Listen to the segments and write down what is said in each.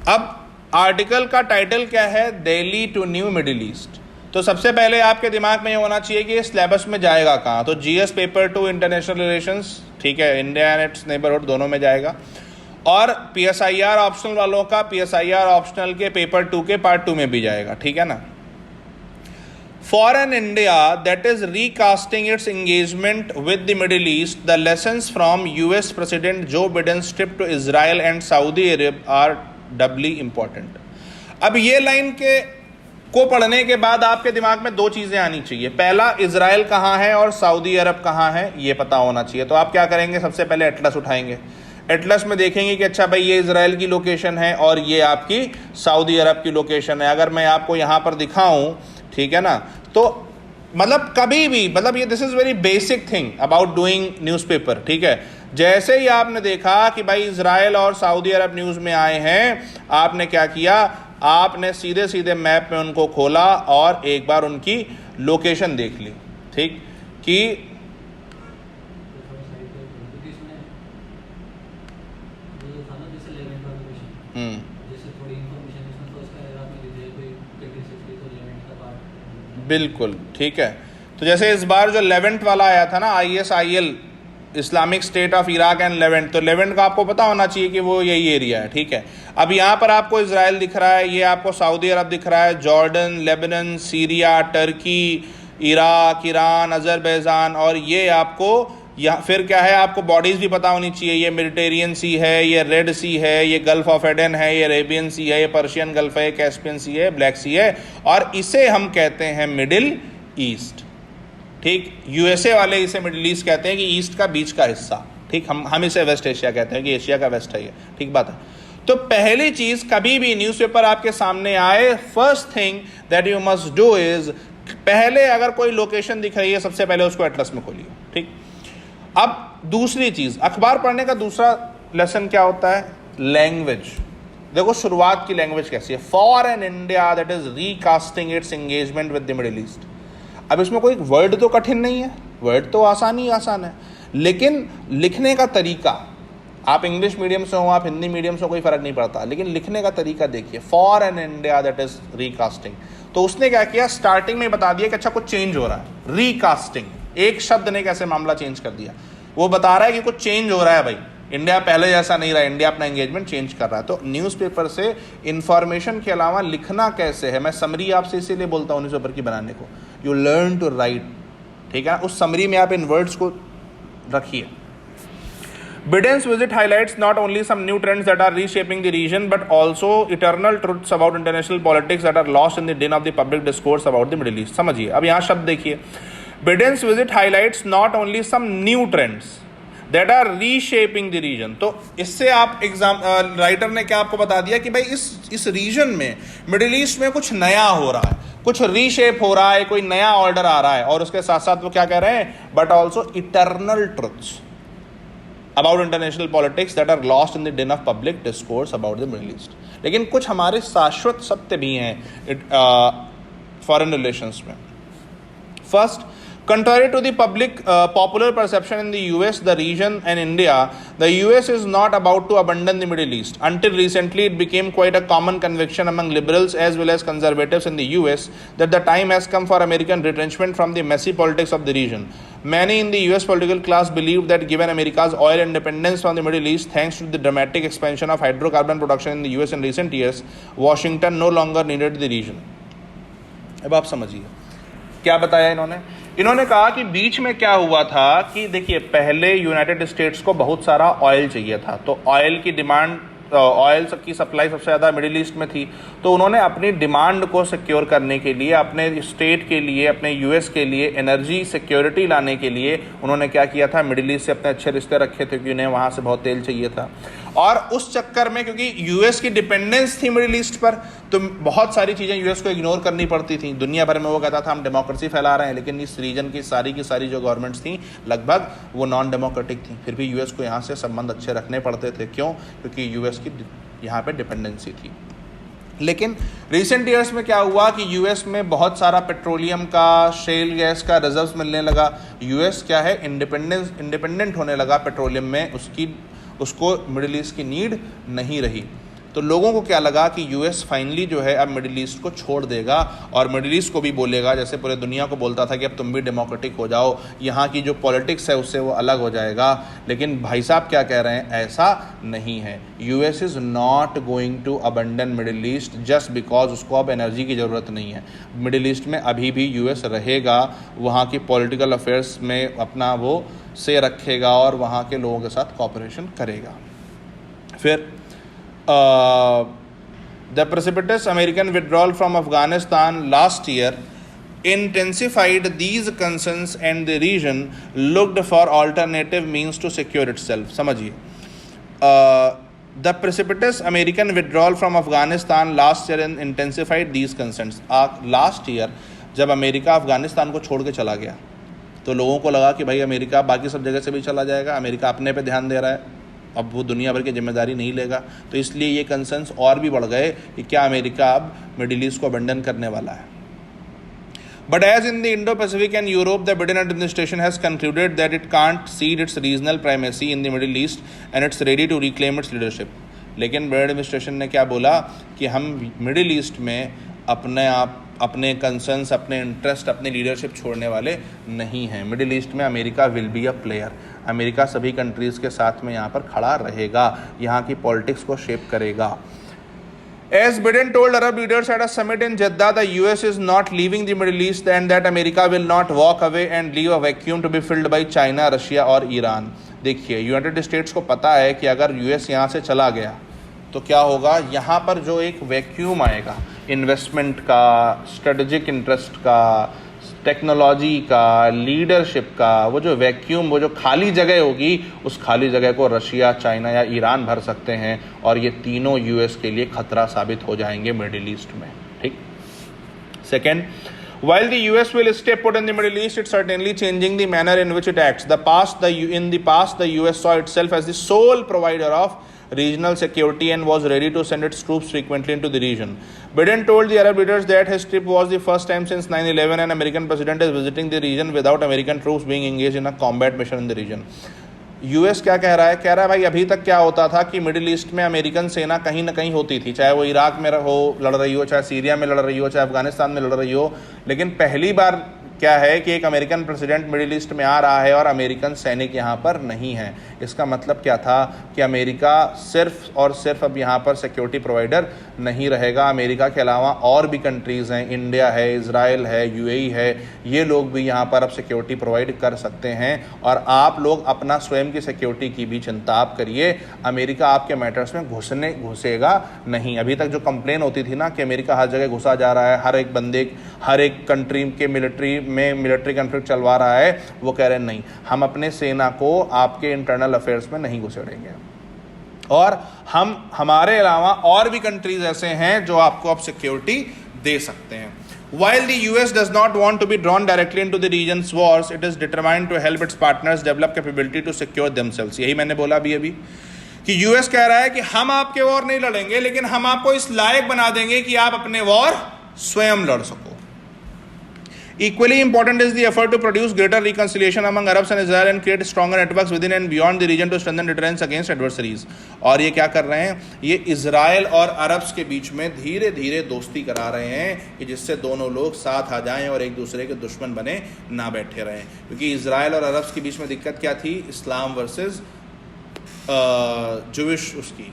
अब आर्टिकल का टाइटल क्या है, Delhi to new Middle East. तो सबसे पहले आपके दिमाग में ये होना चाहिए कि सिलेबस में जाएगा कहाँ। तो जीएस पेपर 2 इंटरनेशनल रिलेशंस, ठीक है, इंडिया एंड इट्स नेबरहुड दोनों में जाएगा। और पीएसआईआर ऑप्शनल वालों का पीएसआईआर ऑप्शनल के पेपर 2 के पार्ट 2 में भी जाएगा, ठीक है ना। For an India that is recasting its engagement with the Middle East, the lessons from US president Joe Biden's trip to Israel and Saudi Arabia are doubly important. अब ये लाइन को पढ़ने के बाद आपके दिमाग में दो चीजें आनी चाहिए। पहला, इजराइल कहाँ है और सऊदी अरब कहाँ है, ये पता होना चाहिए। तो आप क्या करेंगे, सबसे पहले एटलस उठाएंगे। एटलस में देखेंगे कि अच्छा भाई ये इजराइल की लोकेशन है और ये आपकी सऊदी अरब की लोकेशन है। अगर मैं आपको यहां पर दिखाऊं, ठीक है ना, तो मतलब कभी भी, मतलब ये this is very basic thing about doing newspaper, ठीक है। जैसे ही आपने देखा कि भाई इजराइल और सऊदी अरब न्यूज में आए हैं, आपने क्या किया, आपने सीधे सीधे मैप में उनको खोला और एक बार उनकी लोकेशन देख ली, ठीक, कि बिल्कुल ठीक है। तो जैसे इस बार जो लेवेंट वाला आया था ना, ISIL, Islamic state of Iraq and Levant, तो लेवेंट का आपको पता होना चाहिए कि वो यही एरिया है, ठीक है। अब यहाँ पर आपको इजराइल दिख रहा है, ये आपको सऊदी अरब दिख रहा है, Jordan, Lebanon, Syria, Turkey, Iraq, Iran, Azerbaijan, और ये आपको यहाँ फिर क्या है, आपको बॉडीज भी पता होनी चाहिए। ये मेडिटेरियन सी है, ये रेड सी है, ये गल्फ ऑफ एडन है, ये अरेबियन सी है, ये पर्शियन गल्फ है, कैस्पियन सी है, ब्लैक सी है, और इसे हम कहते हैं मिडिल ईस्ट, ठीक। यूएसए वाले इसे मिडिल ईस्ट कहते हैं कि ईस्ट का बीच का हिस्सा, ठीक। हम इसे वेस्ट एशिया कहते हैं कि एशिया का वेस्ट है ये, ठीक बात है। तो पहली चीज, कभी भी न्यूज़पेपर आपके सामने आए, first thing that you must do is, पहले अगर कोई लोकेशन दिख रही है, सबसे पहले उसको एटलस में खोलिए, ठीक। अब दूसरी चीज, अखबार पढ़ने का दूसरा लेसन क्या होता है, लैंग्वेज। देखो शुरुआत की लैंग्वेज कैसी है, for an India that is recasting its engagement with the Middle East. अब इसमें कोई वर्ड तो कठिन नहीं है, वर्ड तो आसान है, लेकिन लिखने का तरीका, आप इंग्लिश मीडियम से हो, आप हिंदी मीडियम से, कोई फर्क नहीं पड़ता, लेकिन लिखने का तरीका देखिए, for an India that is recasting. तो उसने क्या किया, स्टार्टिंग में बता दिया कि अच्छा कुछ चेंज हो रहा है, रिकास्टिंग, एक शब्द ने कैसे मामला चेंज कर दिया। वो बता रहा है कि कुछ चेंज हो रहा है भाई, इंडिया पहले जैसा नहीं रहा, इंडिया अपना एंगेजमेंट चेंज कर रहा है। तो न्यूज़पेपर से इंफॉर्मेशन के अलावा लिखना कैसे है, मैं समरी आपसे इसीलिए बोलता हूँ न्यूज़पेपर की बनाने को, यू लर्न टू राइट, ठीक है। उस समरी में आप इन वर्ड्स को रखिए। Biden's visit highlights not only some new trends that are reshaping the region, but also eternal truths about international politics that are lost in the din of the public discourse about the Middle East. समझिए, अब यहाँ शब्द देखिए, Biden's visit highlights not only some new trends that are reshaping the region. तो इससे आप writer ने क्या आपको बता दिया कि भाई इस रीजन में, मिडिल ईस्ट में कुछ नया हो रहा है, कुछ रीशेप हो रहा है, कोई नया ऑर्डर आ रहा है, और उसके साथ साथ वो क्या कह रहे हैं, but also eternal truths about international politics that are lost in the din of public discourse about the Middle East. लेकिन कुछ हमारे शाश्वत सत्य भी हैं फॉरेन रिलेशंस में। First, contrary to the popular perception in the US, the region and India, the US is not about to abandon the Middle East. Until recently, it became quite a common conviction among liberals as well as conservatives in the US that the time has come for American retrenchment from the messy politics of the region. Many in the US political class believed that given America's oil independence from the Middle East, thanks to the dramatic expansion of hydrocarbon production in the US in recent years, Washington no longer needed the region. अब आप समझिए क्या बताया इन्होंने कहा कि बीच में क्या हुआ था कि देखिए, पहले यूनाइटेड स्टेट्स को बहुत सारा ऑयल चाहिए था, तो ऑयल की डिमांड, ऑयल की सप्लाई सबसे ज़्यादा मिडिल ईस्ट में थी। तो उन्होंने अपनी डिमांड को सिक्योर करने के लिए, अपने स्टेट के लिए, अपने यूएस के लिए एनर्जी सिक्योरिटी लाने के लिए उन्होंने क्या किया था, मिडिल ईस्ट से अपने अच्छे रिश्ते रखे थे, क्योंकि उन्हें वहाँ से बहुत तेल चाहिए था। और उस चक्कर में, क्योंकि यूएस की डिपेंडेंस थी मिडिल ईस्ट पर, तो बहुत सारी चीज़ें यूएस को इग्नोर करनी पड़ती थी। दुनिया भर में वो कहता था हम डेमोक्रेसी फैला रहे हैं, लेकिन इस रीजन की सारी जो गवर्नमेंट्स थी लगभग वो नॉन डेमोक्रेटिक थी। फिर भी यूएस को यहाँ से संबंध अच्छे रखने पड़ते थे। क्यों? क्योंकि यूएस की यहाँ पे डिपेंडेंसी थी। लेकिन रिसेंट ईयर्स में क्या हुआ कि यूएस में बहुत सारा पेट्रोलियम का, शेल गैस का रिजर्व्स मिलने लगा। यूएस क्या है, इंडिपेंडेंट होने लगा पेट्रोलियम में, उसको मिडिल ईस्ट की नीड नहीं रही। तो लोगों को क्या लगा कि यूएस फाइनली जो है अब मिडिल ईस्ट को छोड़ देगा और मिडिल ईस्ट को भी बोलेगा, जैसे पूरे दुनिया को बोलता था कि अब तुम भी डेमोक्रेटिक हो जाओ, यहाँ की जो पॉलिटिक्स है उससे वो अलग हो जाएगा। लेकिन भाई साहब क्या कह रहे हैं, ऐसा नहीं है। US is not going to abandon Middle East just because उसको अब एनर्जी की ज़रूरत नहीं है। मिडिल ईस्ट में अभी भी यूएस रहेगा, वहाँ की पॉलिटिकल अफेयर्स में अपना वो से रखेगा और वहाँ के लोगों के साथ कॉपरेशन करेगा। फिर the precipitous American withdrawal from Afghanistan last year intensified these concerns and the region looked for alternative means to secure itself. समझिए, the precipitous American withdrawal from Afghanistan last year intensified these concerns. Last year जब America Afghanistan को छोड़ के चला गया तो लोगों को लगा कि भाई अमेरिका बाकी सब जगह से भी चला जाएगा, अमेरिका अपने पे ध्यान दे रहा है, अब वो दुनिया भर की जिम्मेदारी नहीं लेगा। तो इसलिए ये कंसर्न्स और भी बढ़ गए कि क्या अमेरिका अब मिडिल ईस्ट को अबंडन करने वाला है। But as in the Indo-Pacific and Europe, the Biden administration has concluded that it can't cede its regional primacy in the Middle East and it's ready to reclaim its leadership. लेकिन Biden administration ने क्या बोला कि हम middle East में अपने concerns, अपने interest, अपनी लीडरशिप छोड़ने वाले नहीं हैं। मिडिल ईस्ट में America will be a player. America सभी कंट्रीज़ के साथ में यहाँ पर खड़ा रहेगा, यहाँ की पॉलिटिक्स को शेप करेगा। As Biden told Arab leaders at a summit in Jeddah, the US is not leaving the Middle East and that America will not walk away and leave a vacuum to be filled by China, Russia और Iran. देखिए, United states को पता है कि अगर US यहाँ से चला गया तो क्या होगा, यहाँ पर जो एक वैक्यूम आएगा इन्वेस्टमेंट का, स्ट्रेटेजिक इंटरेस्ट का, टेक्नोलॉजी का, लीडरशिप का, वो जो वैक्यूम, वो जो खाली जगह होगी, उस खाली जगह को रशिया, चाइना या ईरान भर सकते हैं और ये तीनों यूएस के लिए खतरा साबित हो जाएंगे मिडिल ईस्ट में। ठीक। Second, while the US will stay put in the Middle East, it's certainly changing the manner in which it acts. In the past, the US saw itself as the sole provider of regional security and was ready to send its troops frequently into the region. Biden told the Arab leaders that his trip was the first time since 9/11 an American president is visiting the region without American troops being engaged in a combat mission in the region. US क्या कह रहा है भाई अभी तक क्या होता था कि मिडिल ईस्ट में अमेरिकन सेना कहीं ना कहीं होती थी, चाहे वो इराक में हो लड़ रही हो, चाहे सीरिया में लड़ रही हो, चाहे अफगानिस्तान में लड़ रही हो। लेकिन पहली बार क्या है कि एक अमेरिकन प्रेसिडेंट मिडिल ईस्ट में आ रहा है और अमेरिकन सैनिक यहाँ पर नहीं है। इसका मतलब क्या था कि अमेरिका सिर्फ और सिर्फ अब यहाँ पर सिक्योरिटी प्रोवाइडर नहीं रहेगा। अमेरिका के अलावा और भी कंट्रीज़ हैं, इंडिया है, इजराइल है, यूएई है, ये लोग भी यहाँ पर अब सिक्योरिटी प्रोवाइड कर सकते हैं। और आप लोग अपना स्वयं की सिक्योरिटी की भी चिंता आप करिए, अमेरिका आपके मैटर्स में घुसेगा नहीं। अभी तक जो कंप्लेन होती थी ना कि अमेरिका हर जगह घुसा जा रहा है, हर एक कंट्री के मिलिट्री कॉन्फ्लिक्ट चलवा रहा है, वो कह रहे हैं नहीं, हम अपने सेना को आपके इंटरनल अफेयर्स में नहीं घुसेड़ेंगे। और हमारे अलावा और भी कंट्रीज ऐसे हैं जो आपको अब सिक्योरिटी दे सकते हैं। While the US does not want to be drawn directly into the region's wars, it is determined to help its partners develop capability to secure themselves. यही मैंने बोला अभी कि यूएस कह रहा है कि हम आपके वॉर नहीं लड़ेंगे, लेकिन हम आपको इस लायक बना देंगे कि आप अपने वॉर स्वयं लड़ सको। Equally important is the effort to produce greater reconciliation among Arabs and Israel and create stronger networks within and beyond the region to strengthen deterrence against adversaries. और ये क्या कर रहे हैं, ये इजराइल और अरब्स के बीच में धीरे धीरे दोस्ती करा रहे हैं कि जिससे दोनों लोग साथ आ जाएं और एक दूसरे के दुश्मन बने ना बैठे रहें। क्योंकि इजराइल और अरब्स के बीच में दिक्कत क्या थी, इस्लाम वर्सेस जुविश, उसकी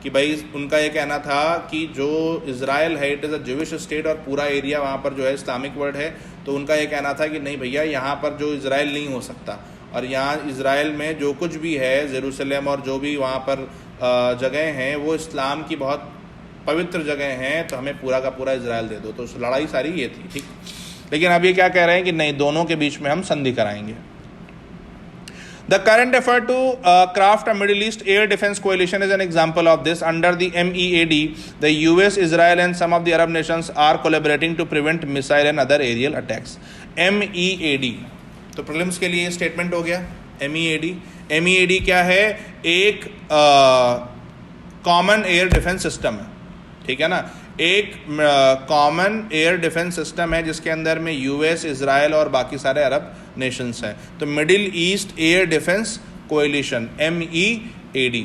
कि भाई उनका ये कहना था कि जो इज़राइल है it is a Jewish state और पूरा एरिया वहाँ पर जो है इस्लामिक वर्ल्ड है, तो उनका ये कहना था कि नहीं भैया यहाँ पर जो इज़राइल नहीं हो सकता, और यहाँ इज़राइल में जो कुछ भी है, जेरूसलम और जो भी वहाँ पर जगह हैं वो इस्लाम की बहुत पवित्र जगह हैं, तो हमें पूरा का पूरा इज़राइल दे दो। तो लड़ाई सारी ये थी। ठीक, लेकिन अब ये क्या कह रहे हैं कि नहीं, दोनों के बीच में हम संधि कराएंगे। The current effort to craft a Middle East air defense coalition is an example of this. Under the MEAD, the US, Israel and some of the Arab nations are collaborating to prevent missile and other aerial attacks. MEAD, तो prelims के लिए statement हो गया। MEAD क्या है, एक common air defence system है, ठीक है ना, एक कॉमन एयर डिफेंस सिस्टम है जिसके अंदर में यूएस, इजराइल और बाकी सारे अरब नेशंस हैं। तो middle east air defence coalition MEAD,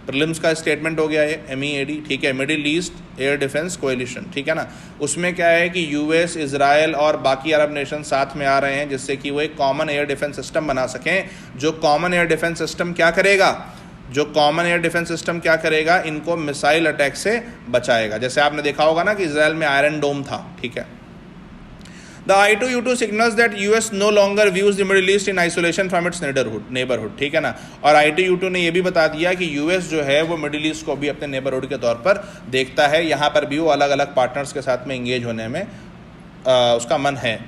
prelims का स्टेटमेंट हो गया ये MEAD, ठीक है। Middle east air defence coalition, ठीक है ना, उसमें क्या है कि US, इजराइल और बाकी अरब नेशन साथ में आ रहे हैं जिससे कि वो एक कॉमन एयर डिफेंस सिस्टम बना सकें। जो कॉमन एयर डिफेंस सिस्टम क्या करेगा, इनको मिसाइल अटैक से बचाएगा। जैसे आपने देखा होगा ना कि इजराइल में आयरन डोम था, ठीक है। The I2U2 signals that US no longer views the Middle East in isolation from its neighborhood, ठीक है ना। और I2U2 ने ये भी बता दिया कि US जो है वो मिडिल ईस्ट को भी अपने नेबरहुड के तौर पर देखता है, यहाँ पर भी वो अलग अलग पार्टनर्स के साथ में इंगेज होने में उसका मन है।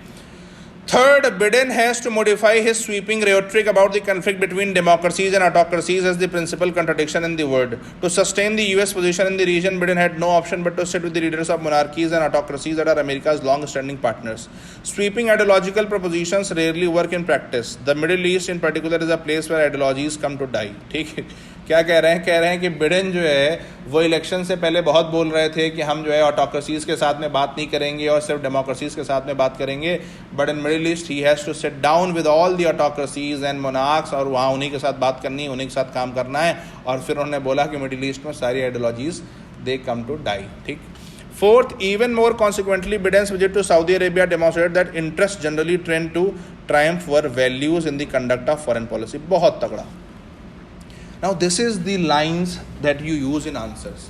Third, Biden has to modify his sweeping rhetoric about the conflict between democracies and autocracies as the principal contradiction in the world. To sustain the US position in the region, Biden had no option but to sit with the leaders of monarchies and autocracies that are America's long-standing partners. Sweeping ideological propositions rarely work in practice. The Middle East in particular is a place where ideologies come to die. ठीक है, क्या कह रहे हैं कि Biden जो है वो इलेक्शन से पहले बहुत बोल रहे थे कि हम जो है ऑटोक्रेसीज के साथ में बात नहीं करेंगे और सिर्फ डेमोक्रेसीज के साथ में बात करेंगे, but in Middle East he has to sit down with all the autocracies and monarchs, और वहाँ उन्हीं के साथ बात करनी है, उन्हीं के साथ काम करना है। और फिर उन्होंने बोला कि मिडिल ईस्ट में सारी ideologies they come to die, ठीक। Fourth, even more consequently, Biden's visit to Saudi Arabia demonstrated that interests generally trend to triumph over values in the conduct of foreign policy. बहुत तगड़ा। Now this is the lines that you use in answers.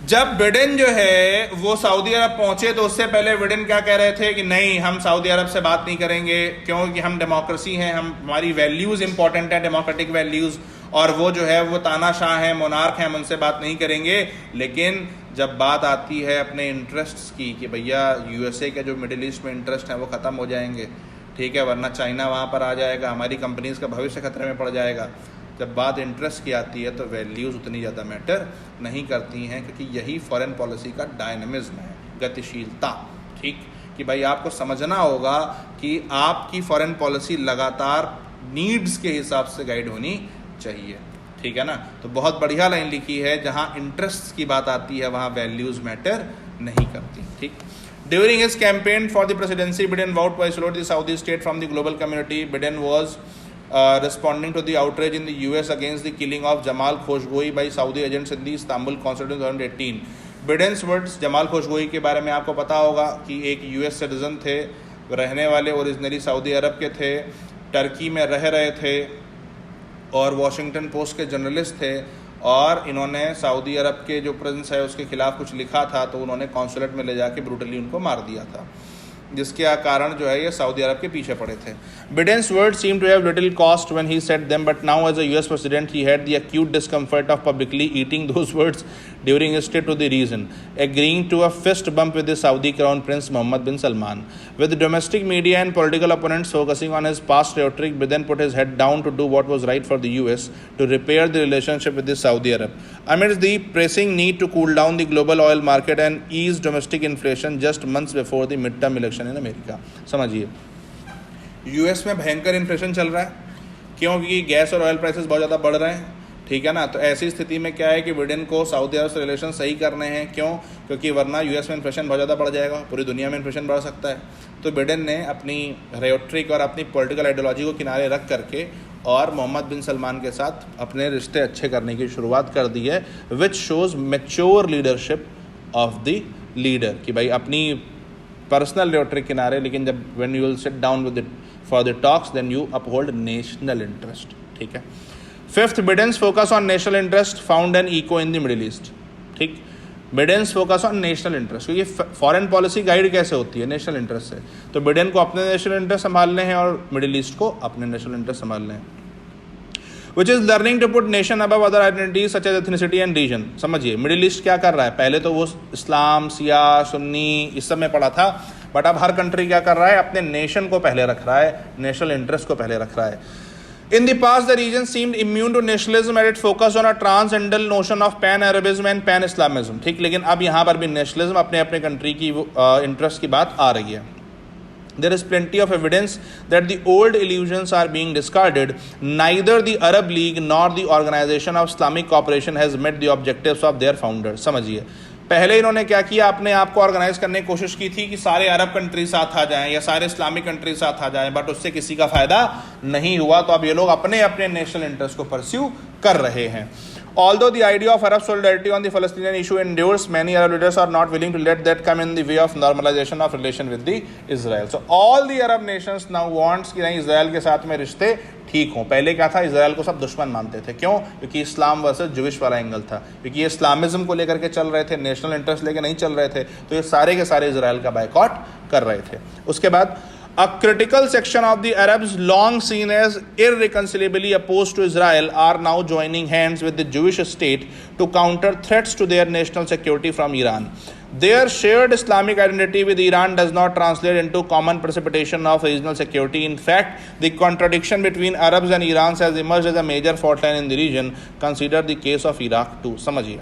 जब Biden जो है वो Saudi अरब पहुंचे तो उससे पहले बिडेन क्या कह रहे थे कि नहीं, हम सऊदी अरब से बात नहीं करेंगे क्योंकि हम डेमोक्रेसी हैं, हमारी वैल्यूज़ इंपॉर्टेंट है, डेमोक्रेटिक वैल्यूज़, और वो जो है वो तानाशाह हैं, मोनार्क हैं, हम उनसे बात नहीं करेंगे। लेकिन जब बात आती है अपने इंटरेस्ट्स की कि भैया USA के जो मिडिल ईस्ट में इंटरेस्ट हैं वो ख़त्म हो जाएंगे, ठीक है, वरना चाइना वहाँ पर आ जाएगा, हमारी कंपनीज़ का भविष्य खतरे में पड़ जाएगा। जब बात इंटरेस्ट की आती है तो वैल्यूज़ उतनी ज़्यादा मैटर नहीं करती हैं, क्योंकि यही फॉरेन पॉलिसी का डायनामिज्म है, गतिशीलता, ठीक, कि भाई आपको समझना होगा कि आपकी फॉरेन पॉलिसी लगातार नीड्स के हिसाब से गाइड होनी चाहिए, ठीक है ना। तो बहुत बढ़िया लाइन लिखी है, जहाँ इंटरेस्ट की बात आती है वहाँ वैल्यूज़ मैटर नहीं करती, ठीक। During his campaign for the presidency, Biden vowed to isolate the Saudi state from the global community. Biden was responding to the outrage in the US against the killing of Jamal Khashoggi by Saudi agents in the Istanbul Consulate in 2018. Biden's words, Jamal खोशगोई के बारे में आपको पता होगा कि एक US citizen थे, रहने वाले ओरिजिनली सऊदी अरब के थे, टर्की में रह रहे थे और वॉशिंगटन पोस्ट के जर्नलिस्ट थे, और इन्होंने सऊदी अरब के जो प्रिंस है उसके खिलाफ कुछ लिखा था तो उन्होंने कॉन्सुलेट में ले जाके ब्रूटली उनको मार दिया था, जिसके कारण जो है ये सऊदी अरब के पीछे पड़े थे। Biden's words seem to have little cost when he said them, but now as a US president he had the acute discomfort of publicly eating those words during his trip to the region, agreeing to a fist bump with the Saudi Crown Prince Mohammed bin Salman. With domestic media and political opponents focusing on his past rhetoric, Biden put his head down to do what was right for the US to repair the relationship with the Saudi Arab. Amidst the pressing need to cool down the global oil market and ease domestic inflation just months before the midterm election in America. समझिए, US में भयंकर inflation चल रहा है क्योंकि gas और oil prices बहुत ज़्यादा बढ़ रहे हैं, ठीक है ना। तो ऐसी स्थिति में क्या है कि बिडेन को सऊदी अरब से रिलेशन सही करने हैं, क्यों, क्योंकि वरना US में इन्फ्लेशन बहुत ज़्यादा बढ़ जाएगा, पूरी दुनिया में इन्फ्लेशन बढ़ सकता है। तो बिडेन ने अपनी रेटरिक और अपनी पॉलिटिकल आइडियोलॉजी को किनारे रख करके और मोहम्मद बिन सलमान के साथ अपने रिश्ते अच्छे करने की शुरुआत कर दी है, which shows mature leadership of the leader, कि भाई अपनी पर्सनल रेटरिक किनारे, लेकिन जब when you will sit down with it for the talks then you uphold national interest, ठीक है। Fifth, Biden's focus on national interest found an echo in the Middle East, ठीक। Biden's focus on national interest, क्योंकि foreign policy guide कैसे होती है, national interest से। तो Biden को अपने नेशनल इंटरेस्ट संभालने हैं और मिडिल ईस्ट को अपने नेशनल इंटरेस्ट संभालने हैं। Which is learning to put nation above other identities such as ethnicity and region. समझिए, मिडिल ईस्ट क्या कर रहा है, पहले तो वो इस्लाम, सिया, सुन्नी इस सब में पड़ा था, बट अब हर कंट्री क्या कर रहा है, अपने नेशन को पहले रख रहा है, नेशनल इंटरेस्ट को पहले रख रहा है। In the past, the region seemed immune to nationalism and it focused on a transcendental notion of pan-Arabism and pan-Islamism, ठीक। लेकिन अब यहाँ पर भी नेशनलिज्म अपने अपने कंट्री की इंटरेस्ट की बात आ रही है। There is plenty of evidence that the old illusions are being discarded. Neither the Arab League nor the Organization of Islamic Cooperation has met the objectives of their founders. समझिए, पहले इन्होंने क्या किया, अपने आप को ऑर्गेनाइज करने की कोशिश की थी कि सारे अरब कंट्री साथ आ जाएं या सारे इस्लामिक कंट्री साथ आ जाएं, बट उससे किसी का फायदा नहीं हुआ। तो अब ये लोग अपने अपने नेशनल इंटरेस्ट को परस्यू कर रहे हैं। Although the idea of Arab solidarity on the Palestinian issue endures, many Arab leaders are not willing to let that come in the way of normalization of relation with the Israel. So all the Arab nations now wants कि नहीं Israel के साथ में रिश्ते ठीक हों. पहले क्या था, इजराइल को सब दुश्मन मानते थे. क्यों? क्योंकि इस्लाम वर्सेस जुविश वाला एंगल था, क्योंकि ये इस्लामिज्म को लेकर के चल रहे थे, नेशनल इंटरेस्ट लेके नहीं चल रहे थे. तो ये सारे के सारे इजराइल का बायकॉट कर रहे थे. उसके बाद a critical section of the Arabs long seen as irreconcilably opposed to Israel are now joining hands with the Jewish state to counter threats to their national security from Iran. Their shared Islamic identity with Iran does not translate into common precipitation of regional security. In fact, the contradiction between Arabs and Iran has emerged as a major fault line in the region. Consider the case of Iraq too. समझिए,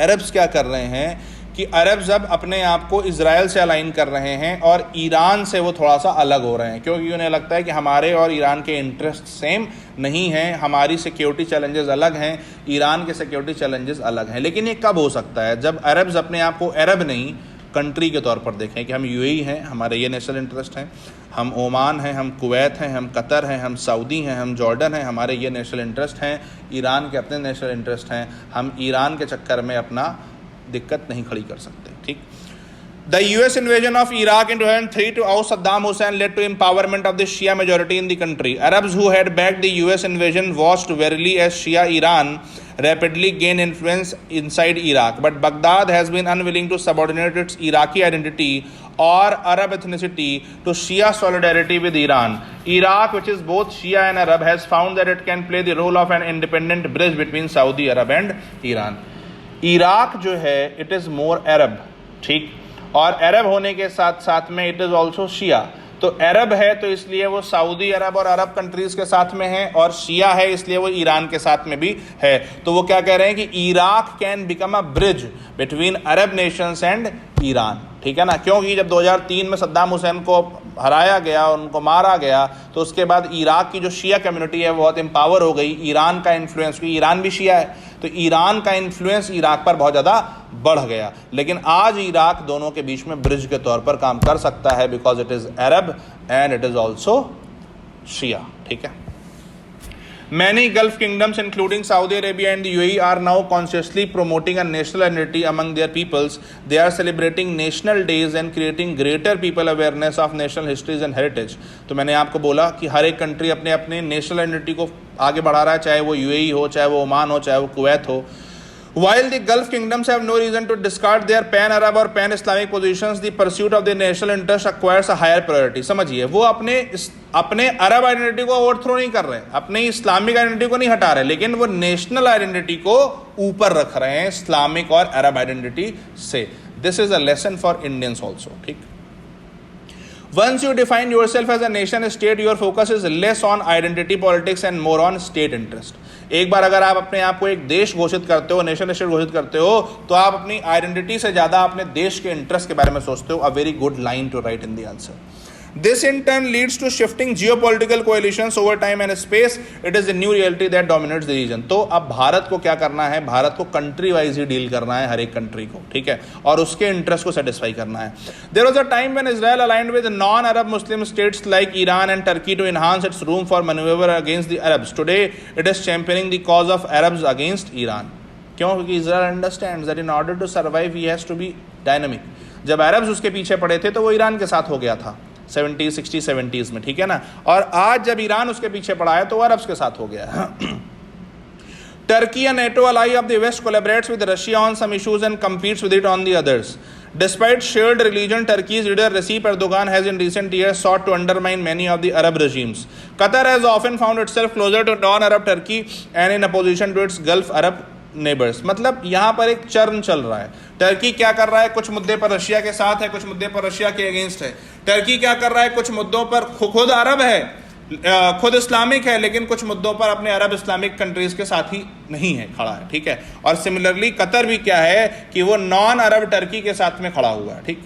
Arabs क्या कर रहे हैं कि Arabs अब अपने आप को इजराइल से अलाइन कर रहे हैं और ईरान से वो थोड़ा सा अलग हो रहे हैं, क्योंकि उन्हें लगता है कि हमारे और ईरान के इंटरेस्ट सेम नहीं हैं, हमारी सिक्योरिटी चैलेंजेस अलग हैं, ईरान के सिक्योरिटी चैलेंजेस अलग हैं. लेकिन ये कब हो सकता है? जब अरब्स अपने आप को अरब नहीं कंट्री के तौर पर देखें कि हम यूएई हैं, हमारे ये नेशनल इंटरेस्ट हैं, हम ओमान हैं, हम कुवैत हैं, हम कतर हैं, हम सऊदी हैं, हम जॉर्डन हैं, हमारे ये नेशनल इंटरेस्ट हैं, ईरान के अपने नेशनल इंटरेस्ट हैं, हम ईरान के चक्कर में अपना दिक्कत नहीं खड़ी कर सकते. ठीक. The US invasion of Iraq in 2003 to oust Saddam Hussein led to empowerment of the Shia majority in the country. Arabs who had backed the US invasion watched warily as Shia Iran rapidly gained influence inside Iraq, but Baghdad has been unwilling to subordinate its Iraqi identity or Arab ethnicity to Shia solidarity with Iran. Iraq, which is both Shia and Arab, has found that it can play the role of an independent bridge between Saudi Arab and Iran. Iraq जो है it is more अरब. ठीक. और अरब होने के साथ साथ में it is also शिया. तो अरब है तो इसलिए वो सऊदी अरब और अरब कंट्रीज के साथ में है, और शिया है इसलिए वो ईरान के साथ में भी है. तो वो क्या कह रहे हैं कि Iraq can become a bridge between Arab Nations and Iran. ठीक है ना, क्योंकि जब 2003 में सद्दाम हुसैन को हराया गया, उनको मारा गया, तो उसके बाद इराक की जो शिया कम्युनिटी है वो बहुत एम्पावर हो गई. ईरान का इन्फ्लुएंस, क्योंकि ईरान भी शिया है, तो ईरान का इन्फ्लुएंस इराक पर बहुत ज़्यादा बढ़ गया. लेकिन आज इराक दोनों के बीच में ब्रिज के तौर पर काम कर सकता है, because it is Arab and it is also Shia. ठीक है. Many Gulf kingdoms, including Saudi Arabia and the UAE, are now consciously promoting a national identity among their peoples. They are celebrating national days and creating greater people awareness of national histories and heritage. तो मैंने आपको बोला कि हर एक country अपने अपने national identity को आगे बढ़ा रहा है, चाहे वो UAE हो, चाहे वो ओमान हो, चाहे वो कुवैत हो. While the Gulf kingdoms have no reason to discard their pan-Arab or pan-Islamic positions, the pursuit of their national interest acquires a higher priority. समझिए, वो अपने अरब आइडेंटिटी को ओवरथ्रो नहीं कर रहे, अपनी इस्लामिक आइडेंटिटी को नहीं हटा रहे, लेकिन वो नेशनल आइडेंटिटी को ऊपर रख रहे हैं इस्लामिक और अरब आइडेंटिटी से. This is a lesson for Indians also. ठीक. Once you define yourself as a nation state, your focus is less on identity politics and more on state interest. एक बार अगर आप अपने आप को एक देश घोषित करते हो, नेशन स्टेट घोषित करते हो, तो आप अपनी आइडेंटिटी से ज़्यादा अपने देश के इंटरेस्ट के बारे में सोचते हो. A very good line to write in the answer. This in turn leads to shifting geopolitical coalitions over time and space. It is a new reality that dominates the region. तो अब भारत को क्या करना है? भारत को कंट्री वाइज ही deal करना है हर एक कंट्री को. ठीक है, और उसके इंटरेस्ट को सेटिस्फाई करना है. There was a time when Israel aligned with non-Arab Muslim states like Iran and Turkey to enhance its room for maneuver against the Arabs. Today, it is championing the cause of Arabs against Iran. क्यों? क्योंकि Israel understands that in order to survive, he has to be dynamic. जब Arabs उसके पीछे पड़े थे तो वो Iran के साथ हो गया था 70s, 60s, 70s में. ठीक है ना, और आज जब ईरान उसके पीछे पड़ा है तो अरब्स के साथ हो गया. Turkey, a NATO ally of the West, collaborates with Russia on some issues and competes with it on the others. Despite shared religion, Turkey's leader Recep Erdogan has in recent years sought to undermine many of the Arab regimes. Qatar has often found itself closer to non-Arab Turkey and in opposition to its Gulf Arab neighbours. मतलब यहाँ पर एक churn चल रहा है. Turkey क्या कर रहा है? कुछ मुद्दे पर रशिया के साथ है, कुछ मुद्दे पर रशिया के अगेंस्ट है. टर्की क्या कर रहा है? कुछ मुद्दों पर खुद अरब है, खुद इस्लामिक है, लेकिन कुछ मुद्दों पर अपने अरब इस्लामिक कंट्रीज के साथ ही नहीं है, खड़ा है. ठीक है, और सिमिलरली कतर भी क्या है कि वो नॉन अरब टर्की के साथ में खड़ा हुआ है. ठीक.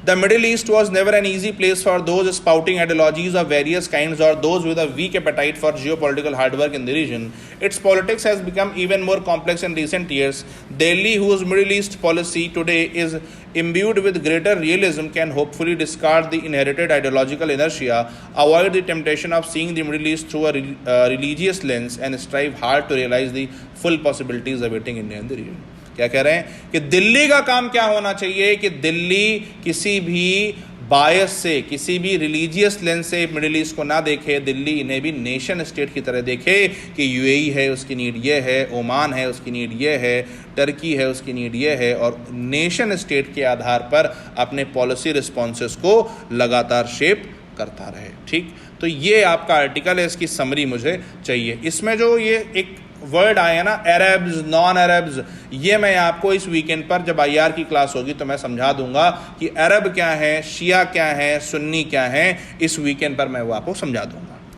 The Middle East was never an easy place for those spouting ideologies of various kinds or those with a weak appetite for geopolitical hard work in the region. Its politics has become even more complex in recent years. Delhi, whose Middle East policy today is imbued with greater realism, can hopefully discard the inherited ideological inertia, avoid the temptation of seeing the Middle East through a religious lens, and strive hard to realize the full possibilities awaiting India in the region. क्या कह रहे हैं कि दिल्ली का काम क्या होना चाहिए कि दिल्ली किसी भी बायस से, किसी भी रिलीजियस लेंस से मिडिल ईस्ट को ना देखे, दिल्ली इन्हें भी नेशन स्टेट की तरह देखे कि यूएई है उसकी नीड ये है, ओमान है उसकी नीड ये है, टर्की है उसकी नीड ये है, और नेशन स्टेट के आधार पर अपने पॉलिसी रिस्पॉन्सेस को लगातार शेप करता रहे। ठीक, तो ये आपका आर्टिकल है, इसकी समरी मुझे चाहिए। इसमें जो ये एक वर्ड आए ना, अरब्स, नॉन अरब्स, ये मैं आपको इस वीकेंड पर जब आईआर की क्लास होगी तो मैं समझा दूंगा कि अरब क्या है, शिया क्या है, सुन्नी क्या है, इस वीकेंड पर मैं वो आपको समझा दूंगा।